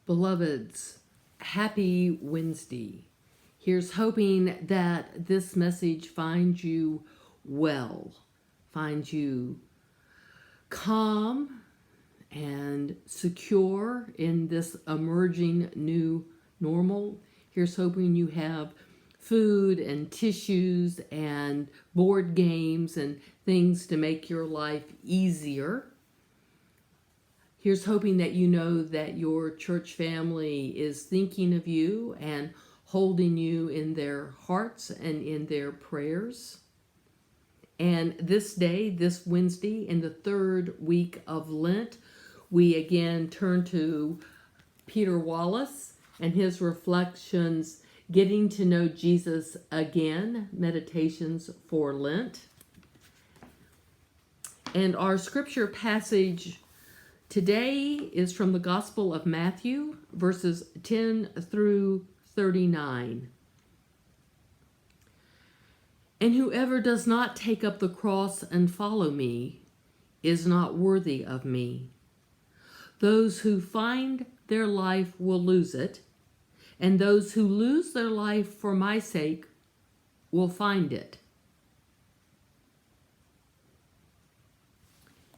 Beloveds, happy Wednesday. Here's hoping that this message finds you well, finds you calm and secure in this emerging new normal. Here's hoping you have food and tissues and board games and things to make your life easier. Here's hoping that you know that your church family is thinking of you and holding you in their hearts and in their prayers. And this day, this Wednesday, in the third week of Lent, we again turn to Peter Wallace and his reflections, Getting to Know Jesus Again, Meditations for Lent. And our scripture passage today is from the Gospel of Matthew, verses 10 through 39. And whoever does not take up the cross and follow me is not worthy of me. Those who find their life will lose it, and those who lose their life for my sake will find it.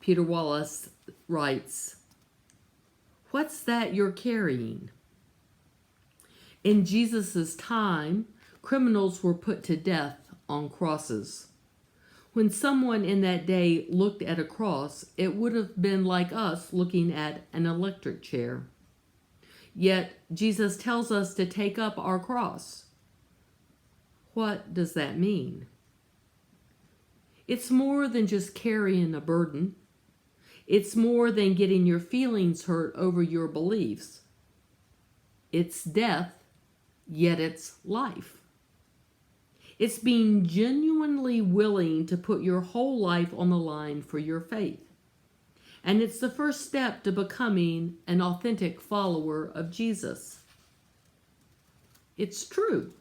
Peter Wallace writes, "What's that you're carrying?" In Jesus' time, criminals were put to death on crosses. When someone in that day looked at a cross, it would have been like us looking at an electric chair. Yet Jesus tells us to take up our cross. What does that mean? It's more than just carrying a burden. It's more than getting your feelings hurt over your beliefs. It's death, yet it's life. It's being genuinely willing to put your whole life on the line for your faith. And it's the first step to becoming an authentic follower of Jesus. It's true.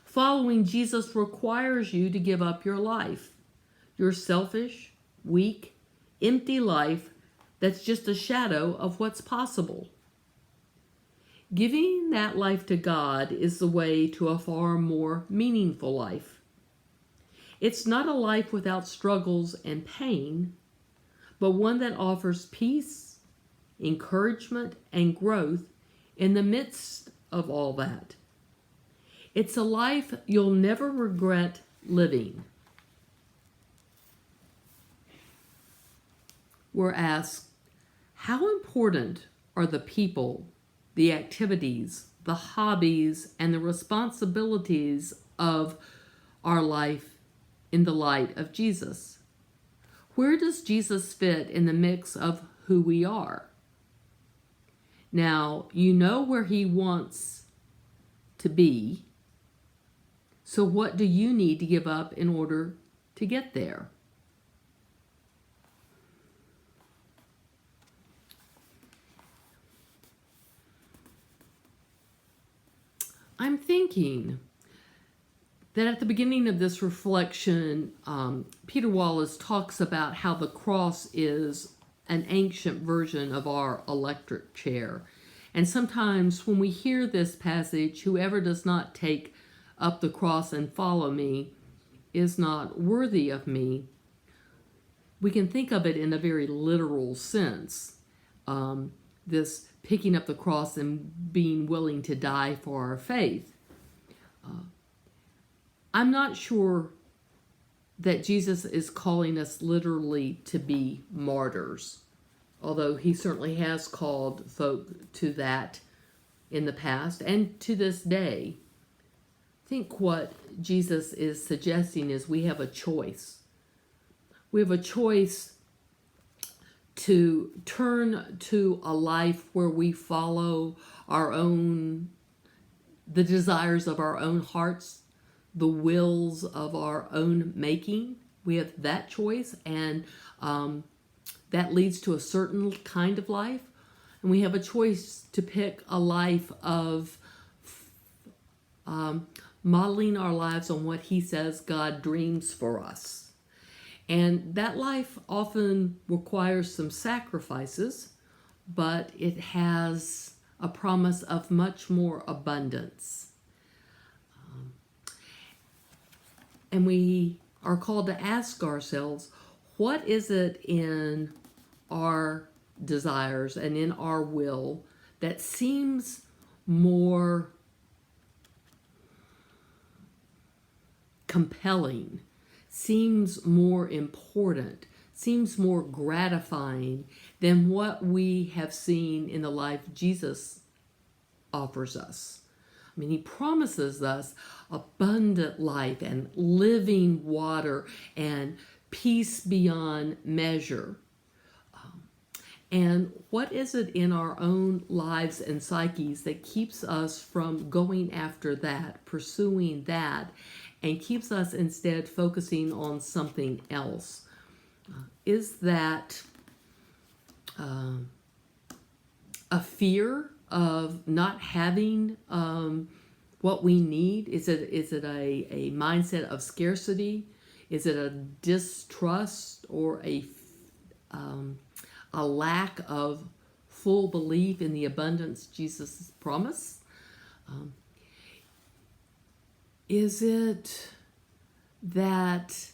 Following Jesus requires you to give up your life, your selfish, weak, empty life that's just a shadow of what's possible. Giving that life to God is the way to a far more meaningful life. It's not a life without struggles and pain, but one that offers peace, encouragement, and growth in the midst of all that. It's a life you'll never regret living. We're asked, how important are the people, the activities, the hobbies, and the responsibilities of our life in the light of Jesus? Where does Jesus fit in the mix of who we are? Now, you know where he wants to be, so what do you need to give up in order to get there? I'm thinking that at the beginning of this reflection, Peter Wallace talks about how the cross is an ancient version of our electric chair. And sometimes when we hear this passage, whoever does not take up the cross and follow me is not worthy of me, we can think of it in a very literal sense. This picking up the cross and being willing to die for our faith. I'm not sure that Jesus is calling us literally to be martyrs, although he certainly has called folk to that in the past and to this day. I think what Jesus is suggesting is we have a choice. We have a choice to turn to a life where we follow the desires of our own hearts, the wills of our own making. We have that choice, and that leads to a certain kind of life. And we have a choice to pick a life of modeling our lives on what he says God dreams for us. And that life often requires some sacrifices, but it has a promise of much more abundance. And we are called to ask ourselves, what is it in our desires and in our will that seems more compelling, seems more important, seems more gratifying than what we have seen in the life Jesus offers us? I mean, he promises us abundant life and living water and peace beyond measure. And what is it in our own lives and psyches that keeps us from going after that, pursuing that, and keeps us instead focusing on something else? Is that a fear of not having what we need? Is it a mindset of scarcity? Is it a distrust or a lack of full belief in the abundance Jesus promised? Is it that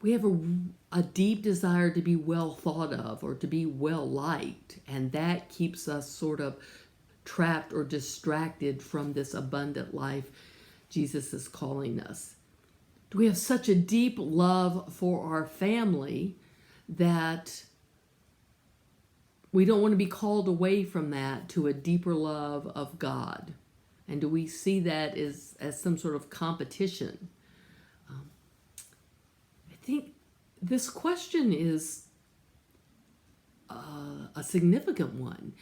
we have a deep desire to be well thought of or to be well liked, and that keeps us sort of trapped or distracted from this abundant life Jesus is calling us? Do we have such a deep love for our family that we don't want to be called away from that to a deeper love of God? And do we see that as some sort of competition? I think this question is a significant one,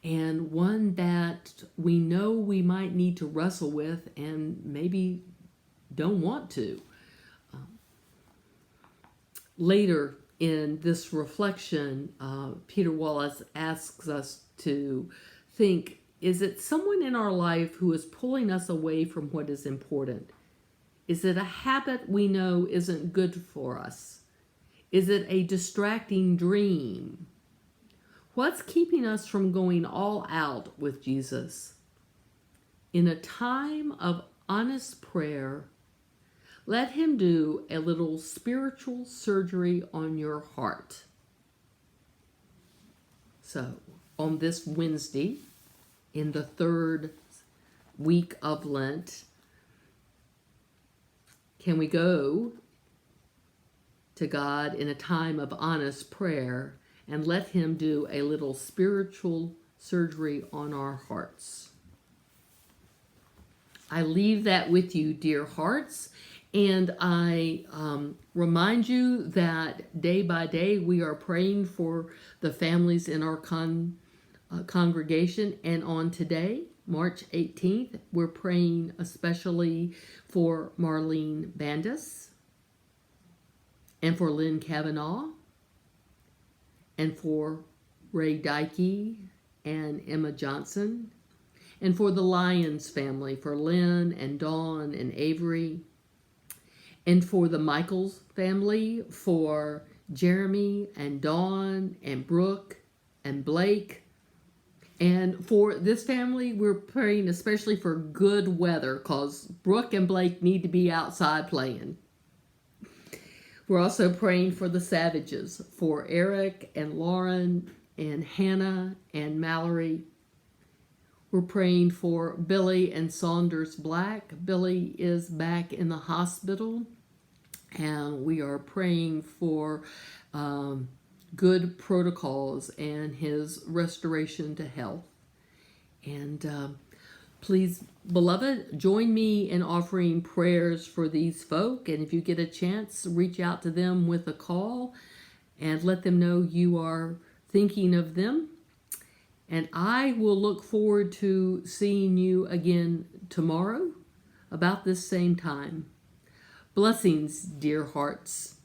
and one that we know we might need to wrestle with and maybe don't want to. Later in this reflection, Peter Wallace asks us to think, is it someone in our life who is pulling us away from what is important? Is it a habit we know isn't good for us? Is it a distracting dream? What's keeping us from going all out with Jesus? In a time of honest prayer, let him do a little spiritual surgery on your heart. So, on this Wednesday, in the third week of Lent, can we go to God in a time of honest prayer and let him do a little spiritual surgery on our hearts? I leave that with you, dear hearts. And I remind you that day by day we are praying for the families in our congregation. And on today, March 18th, we're praying especially for Marlene Bandis and for Lynn Kavanaugh and for Ray Dykey and Emma Johnson and for the Lyons family, for Lynn and Dawn and Avery, and for the Michaels family, for Jeremy and Dawn and Brooke and Blake. And for this family, we're praying especially for good weather because Brooke and Blake need to be outside playing. We're also praying for the Savages, for Eric and Lauren and Hannah and Mallory. We're praying for Billy and Saunders Black. Billy is back in the hospital, and we are praying for good protocols and his restoration to health. And please, beloved, join me in offering prayers for these folk. And if you get a chance, reach out to them with a call and let them know you are thinking of them. And I will look forward to seeing you again tomorrow about this same time. Blessings, dear hearts.